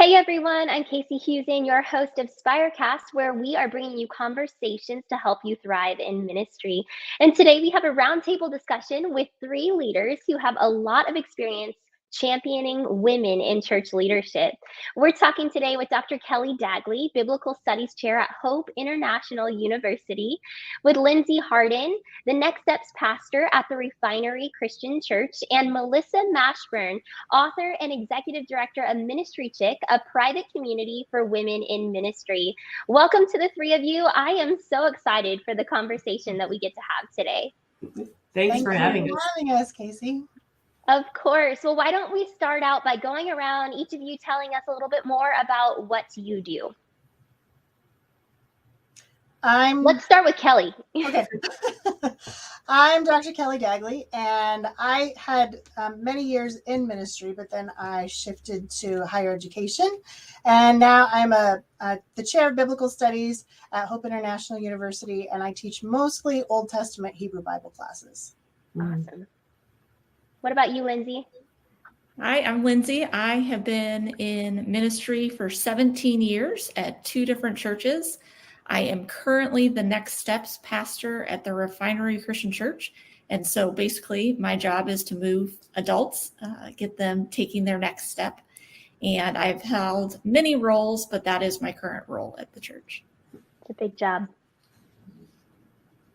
Hey everyone, I'm Casey Husing, your host of Spirecast, where we are bringing you conversations to help you thrive in ministry. And today we have a roundtable discussion with three leaders who have a lot of experience championing women in church leadership. We're talking today with Dr. Kelly Dagley, Biblical Studies Chair at Hope International University, with Lindsey Harden, the Next Steps Pastor at the Refinery Christian Church, and Melissa Mashburn, author and executive director of Ministry Chick, a private community for women in ministry. Welcome to the three of you. I am so excited for the conversation that we get to have today. Thanks for having us, Casey. Of course. Well, why don't we start out by going around, each of you telling us a little bit more about what you do. Let's start with Kelly. Okay. I'm Dr. Kelly Dagley, and I had many years in ministry, but then I shifted to higher education. And now I'm the chair of biblical studies at Hope International University, and I teach mostly Old Testament Hebrew Bible classes. Awesome. What about you, Lindsey? Hi, I'm Lindsey. I have been in ministry for 17 years at two different churches. I am currently the Next Steps pastor at the Refinery Christian Church. And so basically my job is to move adults, get them taking their next step. And I've held many roles, but that is my current role at the church. It's a big job.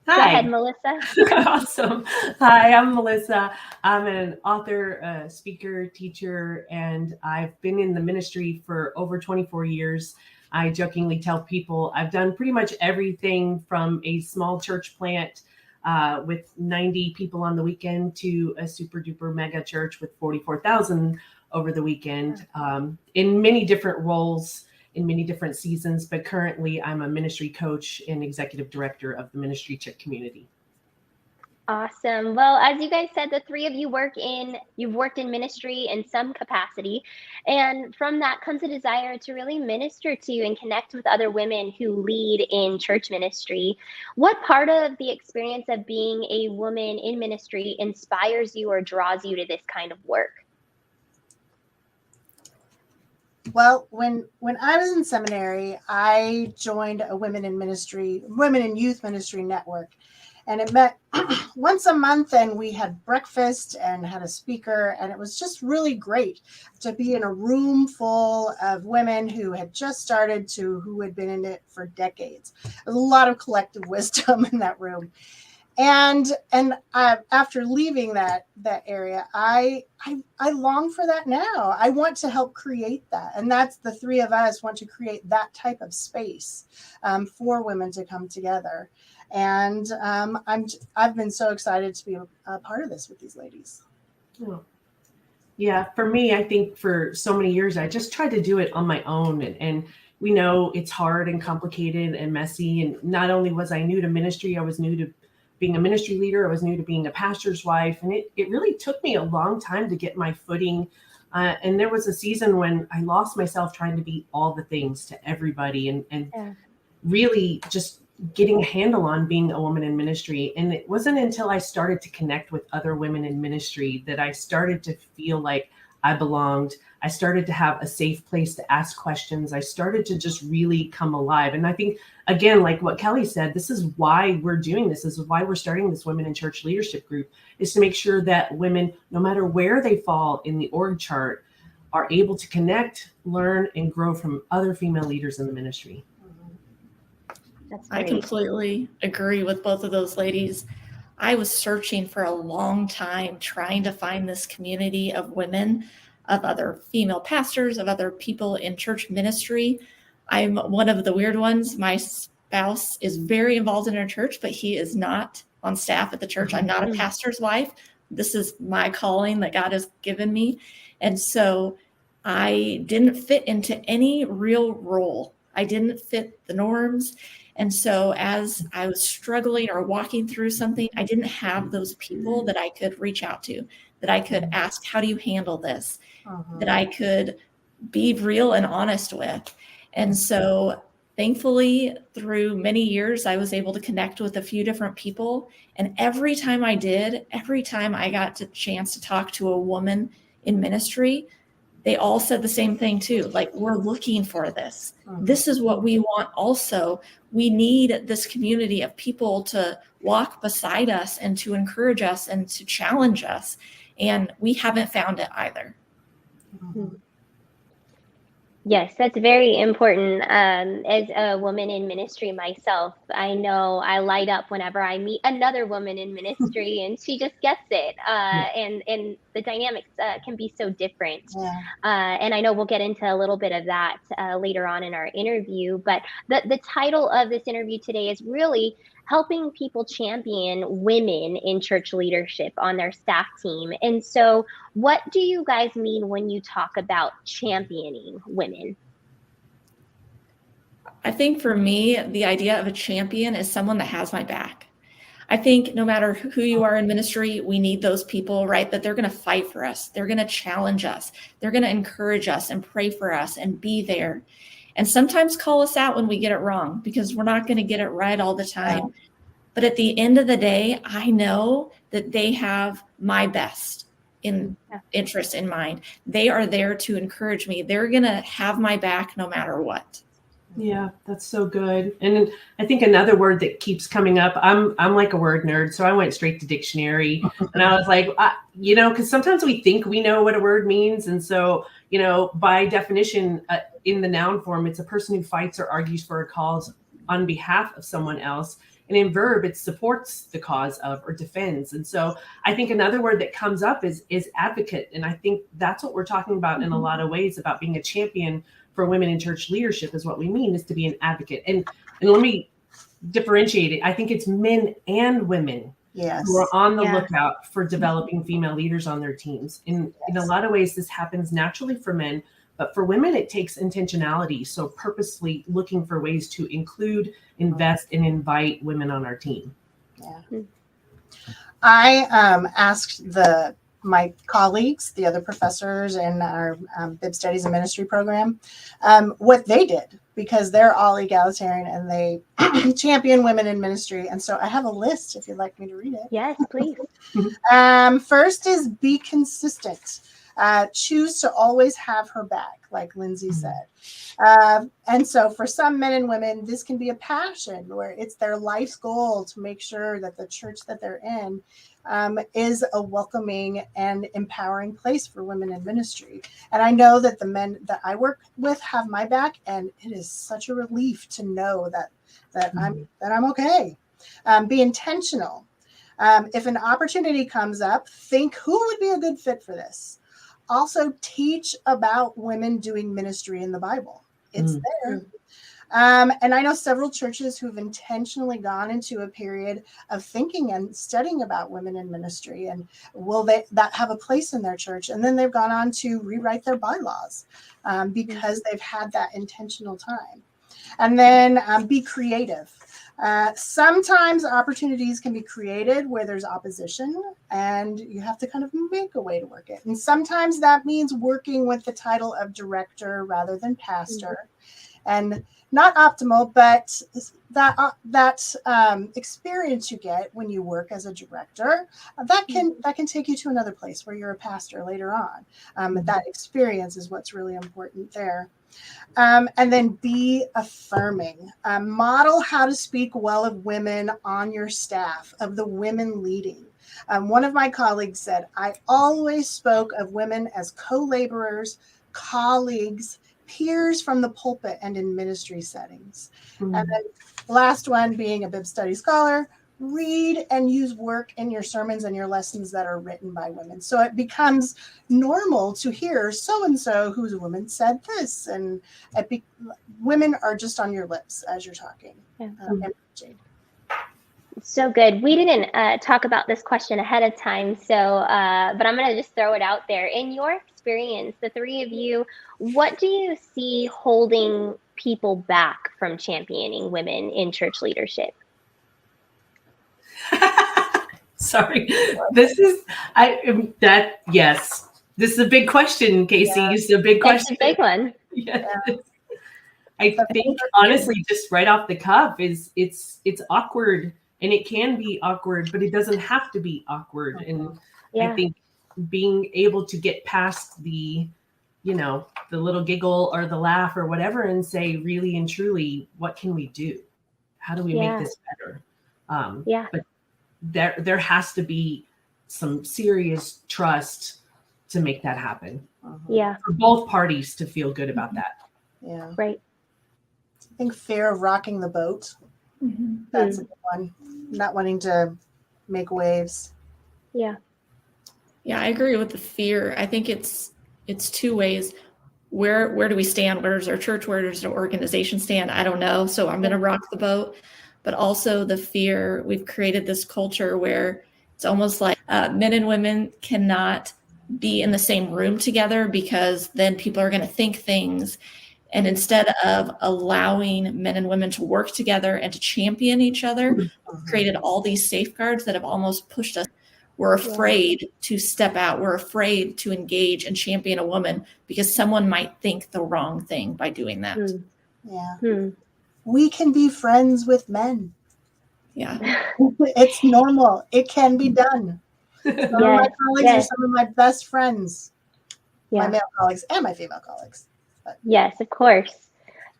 Hi. Go ahead, Melissa. Awesome. Hi, I'm Melissa. I'm an author, speaker, teacher, and I've been in the ministry for over 24 years. I jokingly tell people I've done pretty much everything from a small church plant with 90 people on the weekend to a super duper mega church with 44,000 over the weekend, in many different roles, in many different seasons. But currently I'm a ministry coach and executive director of the Ministry Chick community. Awesome. Well, as you guys said, the three of you you've worked in ministry in some capacity. And from that comes a desire to really minister to and connect with other women who lead in church ministry. What part of the experience of being a woman in ministry inspires you or draws you to this kind of work? Well, when I was in seminary, I joined a women in youth ministry network. And it met once a month, and we had breakfast and had a speaker. And it was just really great to be in a room full of women who had just started who had been in it for decades. There's a lot of collective wisdom in that room. And after leaving that area, I long for that now. I want to help create that. And that's the three of us want to create that type of space for women to come together. And I've been so excited to be a part of this with these ladies. Oh. Yeah, for me, I think for so many years, I just tried to do it on my own. And we know it's hard and complicated and messy. And not only was I new to ministry, I was new to being a ministry leader. I was new to being a pastor's wife. And it really took me a long time to get my footing. And there was a season when I lost myself trying to be all the things to everybody and really just getting a handle on being a woman in ministry. And it wasn't until I started to connect with other women in ministry that I started to feel like I belonged. I started to have a safe place to ask questions. I started to just really come alive. And I think, again, like what Kelly said, this is why we're doing this. This is why we're starting this Women in Church Leadership Group, is to make sure that women, no matter where they fall in the org chart, are able to connect, learn, and grow from other female leaders in the ministry. I completely agree with both of those ladies. I was searching for a long time, trying to find this community of women, of other female pastors, of other people in church ministry. I'm one of the weird ones. My spouse is very involved in our church, but he is not on staff at the church. I'm not a pastor's wife. This is my calling that God has given me. And so I didn't fit into any real role. I didn't fit the norms. And so as I was struggling or walking through something, I didn't have those people that I could reach out to, that I could ask, how do you handle this? That I could be real and honest with. And so thankfully, through many years, I was able to connect with a few different people. And every time I got the chance to talk to a woman in ministry, they all said the same thing too. Like, we're looking for this. This is what we want also. We need this community of people to walk beside us and to encourage us and to challenge us. And we haven't found it either. Yes, that's very important. As a woman in ministry myself, I know I light up whenever I meet another woman in ministry, and she just gets it. And the dynamics can be so different. And I know we'll get into a little bit of that later on in our interview. But the title of this interview today is really helping people champion women in church leadership on their staff team. And so, what do you guys mean when you talk about championing women? I think for me, the idea of a champion is someone that has my back. I think no matter who you are in ministry, we need those people, right? That they're going to fight for us. They're going to challenge us. They're going to encourage us and pray for us and be there. And sometimes call us out when we get it wrong, because we're not going to get it right all the time. But at the end of the day, I know that they have my best interest in mind. They are there to encourage me. They're going to have my back no matter what. Yeah, that's so good. And I think another word that keeps coming up, I'm like a word nerd, so I went straight to dictionary and I was like, because sometimes we think we know what a word means. And so, by definition, in the noun form, it's a person who fights or argues for a cause on behalf of someone else. And in verb, it supports the cause of or defends. And so I think another word that comes up is advocate. And I think that's what we're talking about in a lot of ways about being a champion for women in church leadership. Is what we mean is to be an advocate. And let me differentiate it. I think it's men and women who are on the lookout for developing female leaders on their teams. In a lot of ways, this happens naturally for men, but for women, it takes intentionality. So purposely looking for ways to include, invest, and invite women on our team. I asked my colleagues, the other professors in our Bib Studies and Ministry program, what they did, because they're all egalitarian and they champion women in ministry. And so I have a list if you'd like me to read it. Yes, please. First is be consistent. Choose to always have her back, like Lindsey said. And so for some men and women, this can be a passion where it's their life's goal to make sure that the church that they're in is a welcoming and empowering place for women in ministry. And I know that the men that I work with have my back, and it is such a relief to know that I'm okay. Be intentional. If an opportunity comes up, think who would be a good fit for this. Also, teach about women doing ministry in the Bible. It's there. And I know several churches who've intentionally gone into a period of thinking and studying about women in ministry, and will that have a place in their church? And then they've gone on to rewrite their bylaws because they've had that intentional time. And then be creative. Sometimes opportunities can be created where there's opposition and you have to kind of make a way to work it. And sometimes that means working with the title of director rather than pastor. And not optimal, but that experience you get when you work as a director, that can take you to another place where you're a pastor later on. That experience is what's really important there. And then be affirming. Model how to speak well of women on your staff, of the women leading. One of my colleagues said, I always spoke of women as co-laborers, colleagues, peers from the pulpit and in ministry settings. And then the last one, being a Bib Study scholar, read and use work in your sermons and your lessons that are written by women. So it becomes normal to hear so-and-so who's a woman said this, and women are just on your lips as you're talking. So good. We didn't talk about this question ahead of time, but I'm going to just throw it out there. In your experience, the three of you, what do you see holding people back from championing women in church leadership? Sorry, this is this is a big question, Casey. It's a big question. It's a big one. Yes. I think honestly, just right off the cuff, it's awkward, and it can be awkward, but it doesn't have to be awkward. And I think being able to get past the the little giggle or the laugh or whatever, and say, really and truly, what can we do? How do we make this better? But there has to be some serious trust to make that happen. For both parties to feel good about that. Yeah. Right. I think fear of rocking the boat. That's a good one. Not wanting to make waves. Yeah, I agree with the fear. I think it's two ways. Where do we stand? Where does our church, where does our organization stand? I don't know. So I'm going to rock the boat. But also the fear, we've created this culture where it's almost like men and women cannot be in the same room together, because then people are going to think things. And instead of allowing men and women to work together and to champion each other, we've created all these safeguards that have almost pushed us. We're afraid to step out. We're afraid to engage and champion a woman because someone might think the wrong thing by doing that. Yeah. We can be friends with men. Yeah. It's normal. It can be done. Some of my colleagues are some of my best friends. My male colleagues and my female colleagues. Yes, of course.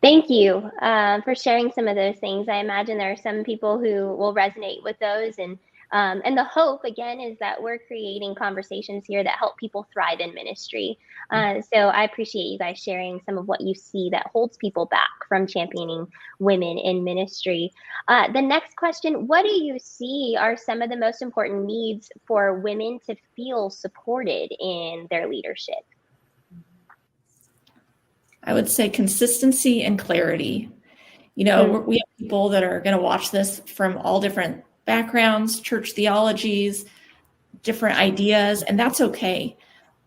Thank you for sharing some of those things. I imagine there are some people who will resonate with those, and the hope, again, is that we're creating conversations here that help people thrive in ministry. So I appreciate you guys sharing some of what you see that holds people back from championing women in ministry. The next question, what do you see are some of the most important needs for women to feel supported in their leadership? I would say consistency and clarity. We have people that are going to watch this from all different backgrounds, church theologies, different ideas, and that's okay.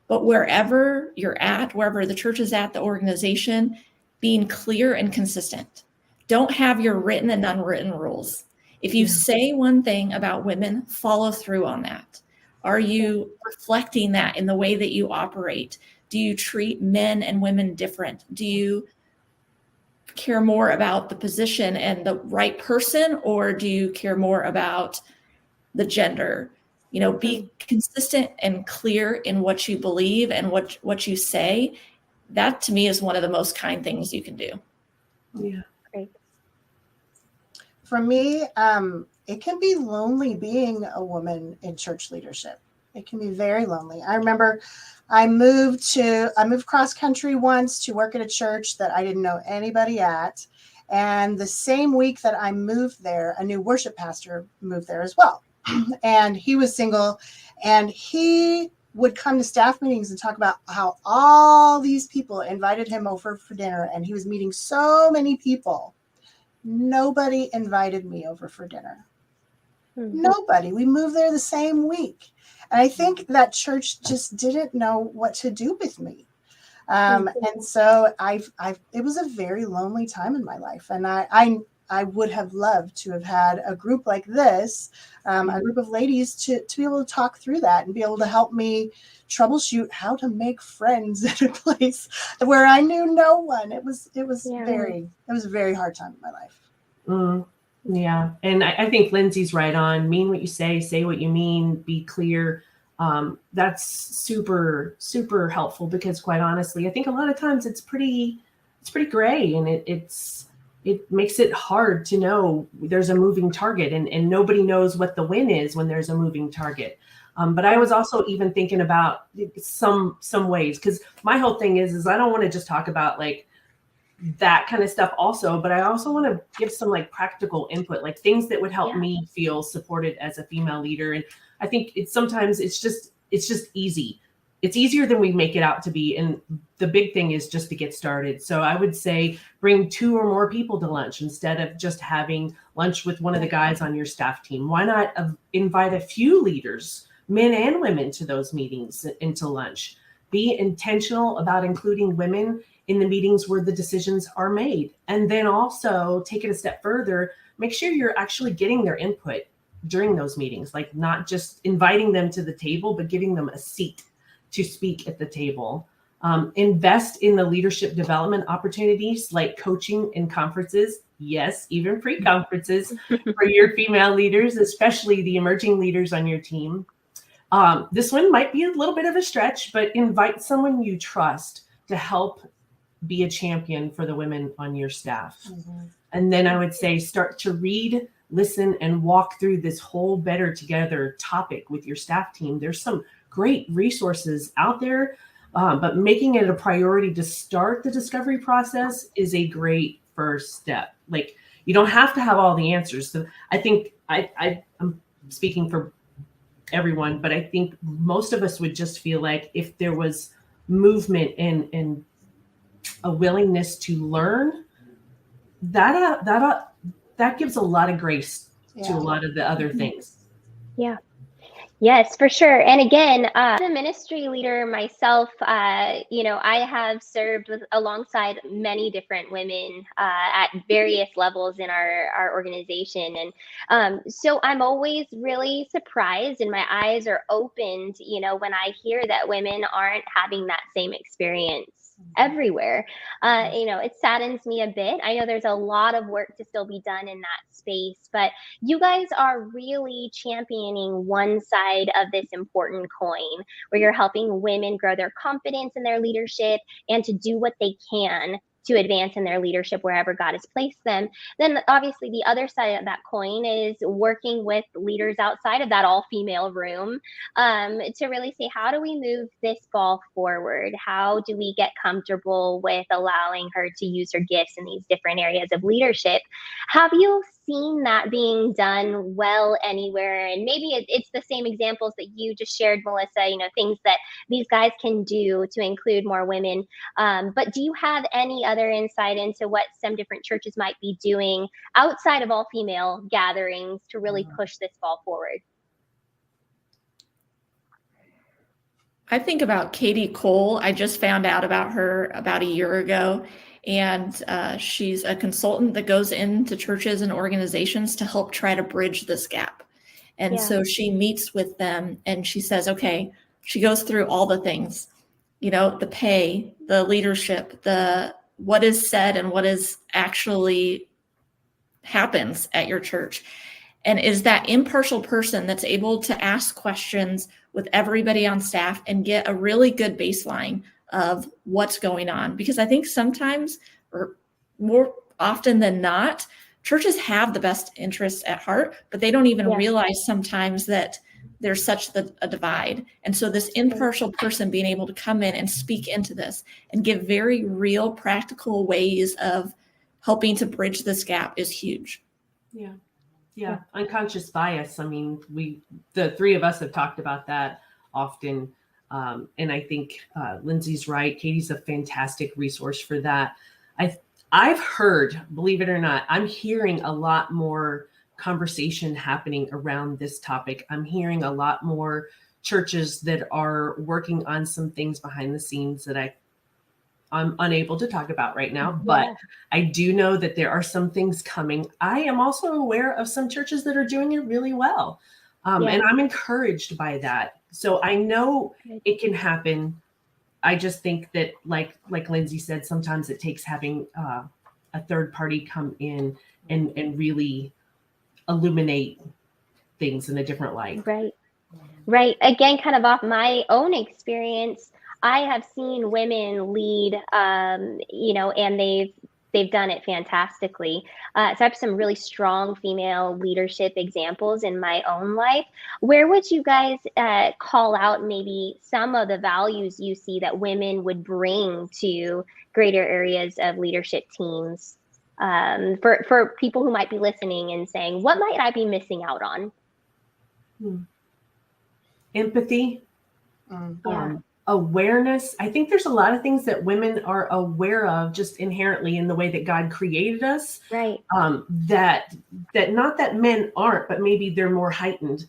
But wherever you're at, wherever the church is at, the organization, being clear and consistent. Don't have your written and unwritten rules. If you say one thing about women, follow through on that. Are you reflecting that in the way that you operate? Do you treat men and women different? Do you care more about the position and the right person, or do you care more about the gender? Be consistent and clear in what you believe and what you say. That to me is one of the most kind things you can do. Yeah. Great. For me, it can be lonely being a woman in church leadership. It can be very lonely. I remember I moved cross country once to work at a church that I didn't know anybody at. And the same week that I moved there, a new worship pastor moved there as well. And he was single, and he would come to staff meetings and talk about how all these people invited him over for dinner, and he was meeting so many people. Nobody invited me over for dinner. Nobody. We moved there the same week. And I think that church just didn't know what to do with me. And so it was a very lonely time in my life. And I would have loved to have had a group like this, a group of ladies to be able to talk through that and be able to help me troubleshoot how to make friends in a place where I knew no one. It was a very hard time in my life. Yeah. And I think Lindsey's right on. Mean what you say what you mean, be clear. That's super, super helpful, because quite honestly, I think a lot of times it's pretty gray, and it makes it hard to know there's a moving target, and nobody knows what the win is when there's a moving target. But I was also even thinking about some ways, because my whole thing is I don't want to just talk about like that kind of stuff also, but I also want to give some like practical input, like things that would help me feel supported as a female leader. And I think sometimes it's just easy. It's easier than we make it out to be. And the big thing is just to get started. So I would say bring 2 or more people to lunch instead of just having lunch with one of the guys on your staff team. Why not invite a few leaders, men and women, to those meetings and to lunch? Be intentional about including women in the meetings where the decisions are made. And then also take it a step further, make sure you're actually getting their input during those meetings, like not just inviting them to the table, but giving them a seat to speak at the table. Invest in the leadership development opportunities like coaching and conferences. Yes, even pre-conferences for your female leaders, especially the emerging leaders on your team. This one might be a little bit of a stretch, but invite someone you trust to help be a champion for the women on your staff. Mhm. And then I would say start to read, listen, and walk through this whole Better Together topic with your staff team. There's some great resources out there, but making it a priority to start the discovery process is a great first step. Like, you don't have to have all the answers. So I think I'm speaking for everyone, but I think most of us would just feel like if there was movement and a willingness to learn, that gives a lot of grace to a lot of the other things. Yeah. Yes, for sure. And again, as a ministry leader myself, I have served alongside many different women at various levels in our organization. And so I'm always really surprised and my eyes are opened, when I hear that women aren't having that same experience everywhere. It saddens me a bit. I know there's a lot of work to still be done in that space, but you guys are really championing one side of this important coin where you're helping women grow their confidence in their leadership and to do what they can to advance in their leadership wherever God has placed them. Then obviously the other side of that coin is working with leaders outside of that all-female room to really say, how do we move this ball forward? How do we get comfortable with allowing her to use her gifts in these different areas of leadership? Have you seen that being done well anywhere? And maybe it's the same examples that you just shared, Melissa, things that these guys can do to include more women. But do you have any other insight into what some different churches might be doing outside of all female gatherings to really push this ball forward? I think about Katie Cole. I just found out about her about a year ago, and she's a consultant that goes into churches and organizations to help try to bridge this gap. And so she meets with them and she says, okay, she goes through all the things, the pay, the leadership, the what is said and what is actually happens at your church. And is that impartial person that's able to ask questions with everybody on staff and get a really good baseline of what's going on. Because I think sometimes, or more often than not, churches have the best interests at heart, but they don't even realize sometimes that there's such a divide. And so this impartial person being able to come in and speak into this and give very real, practical ways of helping to bridge this gap is huge. Yeah. Unconscious bias. I mean, the three of us have talked about that often. And I think Lindsey's right. Katie's a fantastic resource for that. I've heard, believe it or not, I'm hearing a lot more conversation happening around this topic. I'm hearing a lot more churches that are working on some things behind the scenes that I'm unable to talk about right now, but I do know that there are some things coming. I am also aware of some churches that are doing it really well. And I'm encouraged by that. So I know it can happen. I just think that like Lindsey said, sometimes it takes having a third party come in and really illuminate things in a different light. Right. Again, kind of off my own experience, I have seen women lead, and they've done it fantastically. So I have some really strong female leadership examples in my own life. Where would you guys call out maybe some of the values you see that women would bring to greater areas of leadership teams for people who might be listening and saying, what might I be missing out on? Empathy. Awareness. I think there's a lot of things that women are aware of just inherently in the way that God created us. Right. That not that men aren't, but maybe they're more heightened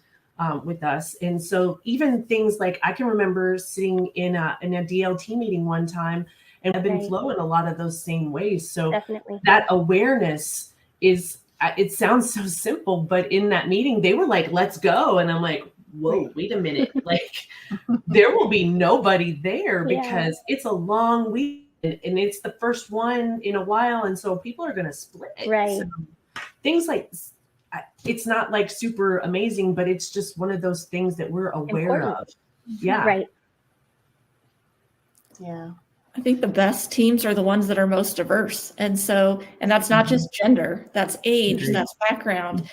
with us. And so even things like I can remember sitting in a DLT meeting one time and I've been flowing a lot of those same ways. So that awareness is, it sounds so simple, but in that meeting, they were like, let's go. And I'm like, whoa, wait a minute. Like there will be nobody there because it's a long week and it's the first one in a while. And so people are going to split. Right. So things like, it's not like super amazing, but it's just one of those things that we're aware of. Yeah. Right. Yeah. I think the best teams are the ones that are most diverse. And that's not just gender, that's age, that's background.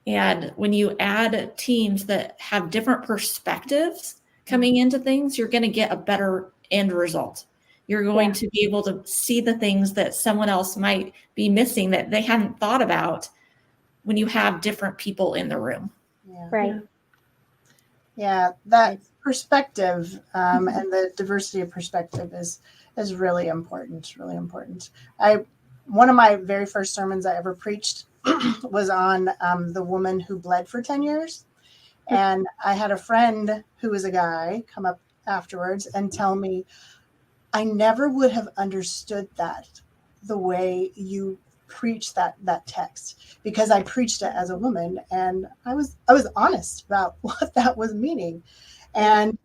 And when you add teams that have different perspectives coming into things, you're going to get a better end result. You're going to be able to see the things that someone else might be missing that they hadn't thought about when you have different people in the room. Yeah. Right. Yeah, that perspective and the diversity of perspective is really important. Really important. One of my very first sermons I ever preached was on the woman who bled for 10 years, and I had a friend who was a guy come up afterwards and tell me, I never would have understood that the way you preach that text, because I preached it as a woman, and I was honest about what that was meaning. And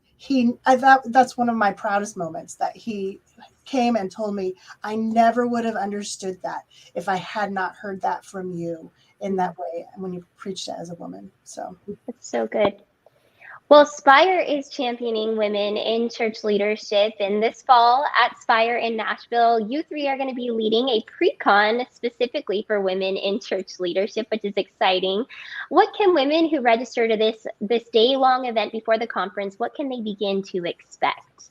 I thought that's one of my proudest moments, that he came and told me, I never would have understood that if I had not heard that from you in that way when you preached it as a woman. So that's so good. Well, Spire is championing women in church leadership, and this fall at Spire in Nashville, you three are going to be leading a pre-con specifically for women in church leadership, which is exciting. What can women who register to this day-long event before the conference, what can they begin to expect?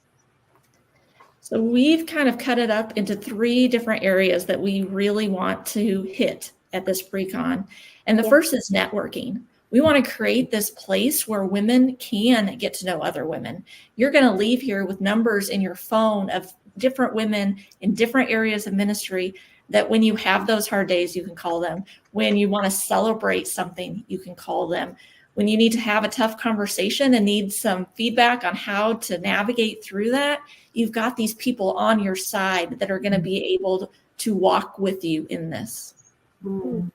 So we've kind of cut it up into 3 different areas that we really want to hit at this pre-con. And the first is networking. We want to create this place where women can get to know other women. You're going to leave here with numbers in your phone of different women in different areas of ministry that when you have those hard days, you can call them. When you want to celebrate something, you can call them. When you need to have a tough conversation and need some feedback on how to navigate through that, you've got these people on your side that are going to be able to walk with you in this. Mm.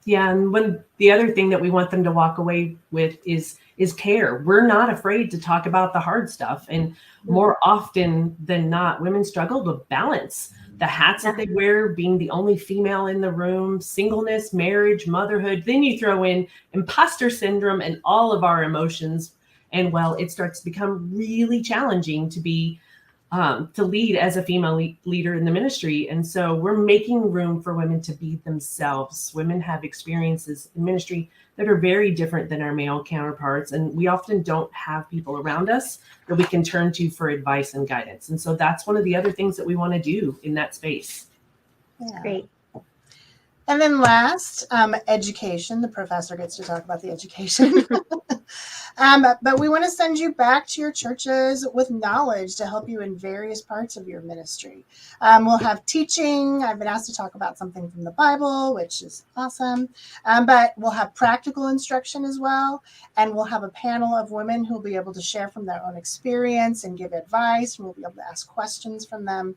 Yeah, and the other thing that we want them to walk away with is care. We're not afraid to talk about the hard stuff. And more often than not, women struggle to balance the hats that they wear, being the only female in the room, singleness, marriage, motherhood. Then you throw in imposter syndrome and all of our emotions. And it starts to become really challenging to be to lead as a female leader in the ministry. And so we're making room for women to be themselves. Women have experiences in ministry that are very different than our male counterparts. And we often don't have people around us that we can turn to for advice and guidance. And so that's one of the other things that we want to do in that space. yeah. Great. And then last, education. The professor gets to talk about the education. But we want to send you back to your churches with knowledge to help you in various parts of your ministry. We'll have teaching. I've been asked to talk about something from the Bible, which is awesome. But we'll have practical instruction as well. And we'll have a panel of women who will be able to share from their own experience and give advice. And we'll be able to ask questions from them.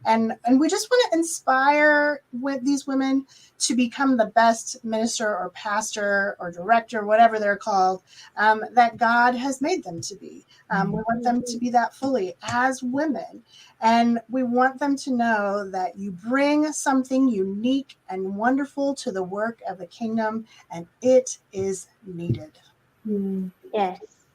And we just want to inspire with these women to become the best minister or pastor or director, whatever they're called, that God has made them to be. We want them to be that fully as women. And we want them to know that you bring something unique and wonderful to the work of the kingdom, and it is needed.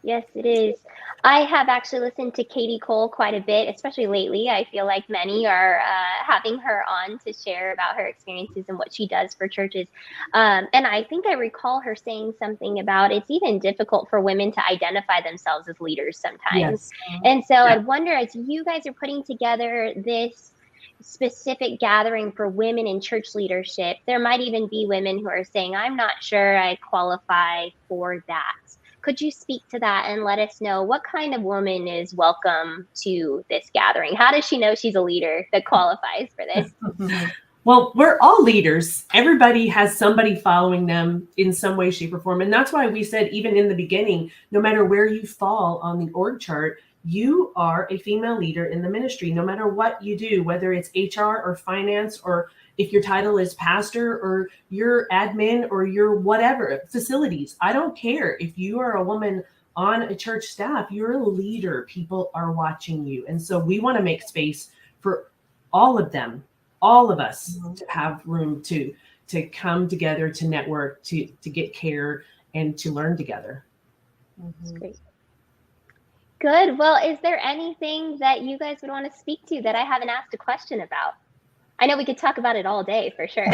Yes, it is. I have actually listened to Katie Cole quite a bit, especially lately. I feel like many are having her on to share about her experiences and what she does for churches. And I think I recall her saying something about it's even difficult for women to identify themselves as leaders sometimes. Yes. And so I'd wonder, as you guys are putting together this specific gathering for women in church leadership, there might even be women who are saying, I'm not sure I qualify for that. Could you speak to that and let us know what kind of woman is welcome to this gathering? How does she know she's a leader that qualifies for this? Well, we're all leaders. Everybody has somebody following them in some way, shape, or form. And that's why we said, even in the beginning, no matter where you fall on the org chart, you are a female leader in the ministry, no matter what you do, whether it's HR or finance, or if your title is pastor or your admin or your whatever, facilities. I don't care. If you are a woman on a church staff, you're a leader. People are watching you. And so we want to make space for all of them, all of us, to have room to come together, to network, to get care, and to learn together. That's great. Good. Well, is there anything that you guys would want to speak to that I haven't asked a question about? I know we could talk about it all day for sure.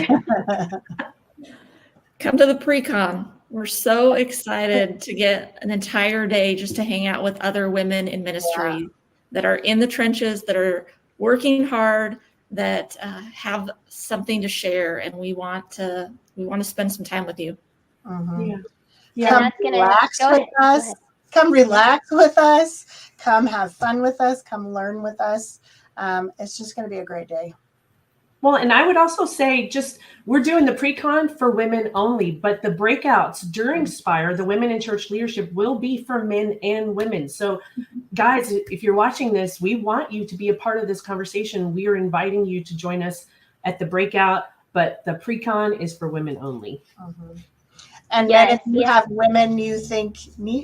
Come to the pre-con. We're so excited to get an entire day just to hang out with other women in ministry that are in the trenches, that are working hard, that have something to share, and we want to spend some time with you. Come relax with us. Come relax with us. Come have fun with us. Come learn with us. It's just going to be a great day. Well, and I would also say we're doing the pre-con for women only, but the breakouts during Spire, the Women in Church Leadership, will be for men and women. So guys, if you're watching this, we want you to be a part of this conversation. We are inviting you to join us at the breakout, but the pre-con is for women only. And then if you have women you think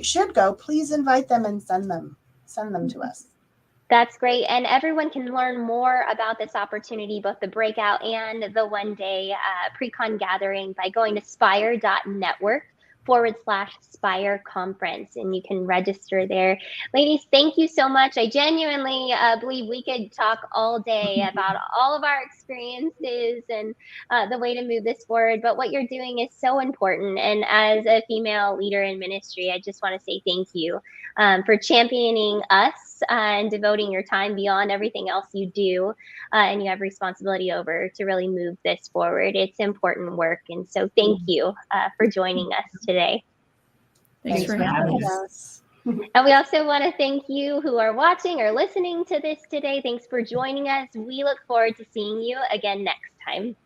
should go, please invite them and send them to us. That's great. And everyone can learn more about this opportunity, both the breakout and the one-day pre-con gathering, by going to spire.network/Spire Conference, and you can register there. Ladies, thank you so much. I genuinely believe we could talk all day about all of our experiences and the way to move this forward, but what you're doing is so important. And as a female leader in ministry, I just want to say thank you for championing us and devoting your time beyond everything else you do and you have responsibility over to really move this forward. It's important work. And so thank you for joining us today. Thanks for having us. And we also want to thank you who are watching or listening to this today. Thanks for joining us. We look forward to seeing you again next time.